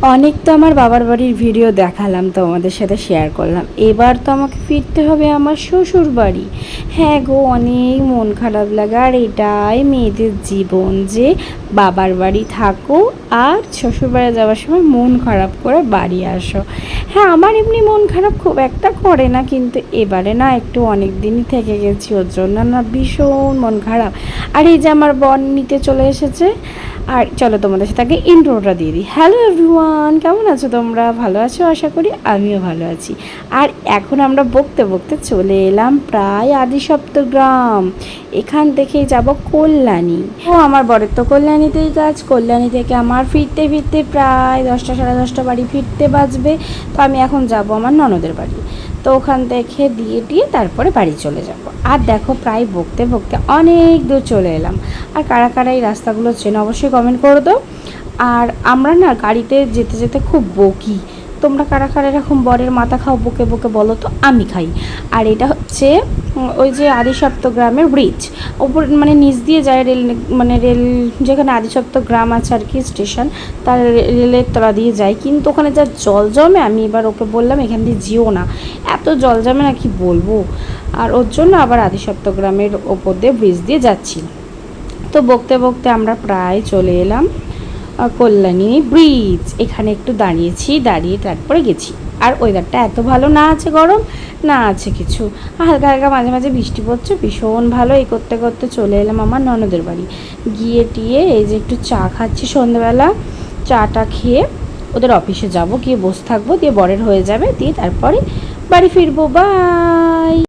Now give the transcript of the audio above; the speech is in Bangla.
অনেক তো আমার বাবার বাড়ির ভিডিও দেখালাম, তোমাদের সাথে শেয়ার করলাম। এবার তো আমাকে ফিরতে হবে আমার শ্বশুর বাড়ি। হ্যাঁ গো, অনেক মন খারাপ লাগে। আর এটাই মেয়েদের জীবন, যে বাবার বাড়ি থাকো আর শ্বশুর বাড়ি যাওয়ার সময় মন খারাপ করে বাড়ি আসো। হ্যাঁ, আমার এমনি মন খারাপ খুব একটা করে না, কিন্তু এবারে না একটু অনেক দিনই থেকে গেছি, ওর জন্য না ভীষণ মন খারাপ। আর এই যে আমার বোন নিতে চলে এসেছে। আর চলো তোমাদের সাথে আগে ইন্ট্রোটা দিয়ে দিই। হ্যালো এভরিওয়ান, কেমন আছো তোমরা? ভালো আছো আশা করি, আমিও ভালো আছি। আর এখন আমরা বকতে বকতে চলে এলাম প্রায় আদি সপ্তগ্রাম। এখান থেকেই যাব কল্যাণী। ও আমার বরের তো কল্যাণীতেই কাজ। কল্যাণী থেকে আমার ফিরতে ফিরতে প্রায় 10টা সাড়ে 10টা বাড়ি ফিরতে বাজবে। তো আমি এখন যাব আমার ননদের বাড়ি। তো ওখান থেকে দিয়ে তারপরে বাড়ি চলে যাব। আর দেখো, প্রায় বকতে বকতে অনেক দূর চলে এলাম। আর কারা কারা এই রাস্তাগুলো চেনো অবশ্যই কমেন্ট করে দাও। আর আমরা না গাড়িতে যেতে যেতে খুব বকি। তোমরা কারা কারা এরকম বরের মাথা খাও বকে বকে বলো তো? আমি খাই। আর এটা হচ্ছে ওই যে আদি সপ্তগ্রামের ব্রিজ, ওপর মানে নিচ দিয়ে যায় রেল, মানে রেল যেখানে আদি সপ্তগ্রাম আছে আর কি স্টেশন, তার রেলের তলা দিয়ে যায়। কিন্তু ওখানে যা জল জমে, আমি এবার ওকে বললাম এখান দিয়ে যেও না, এত জল জমে না কি বলবো। আর ওর জন্য আবার আদি সপ্তগ্রামের ওপর দিয়ে ব্রিজ দিয়ে যাচ্ছি। তো বকতে বকতে আমরা প্রায় চলে এলাম কল্যাণী ব্রিজ। এখানে একটু দাঁড়িয়েছি, দাঁড়িয়ে তারপরে গেছি। আর ওয়েদারটা এত ভালো, না আছে গরম না আছে কিছু, হালকা হালকা মাঝে মাঝে বৃষ্টি পড়ছে, ভীষণ ভালো। এই করতে করতে চলে এলাম আমার ননদের বাড়ি। গিয়ে টিয়ে এই যে একটু চা খাচ্ছি সন্ধ্যাবেলা। চাটা খেয়ে ওদের অফিসে যাব, গিয়ে বসে থাকবো, দিয়ে বরের হয়ে যাবে, দিয়ে তারপরে বাড়ি ফিরবো। বাই।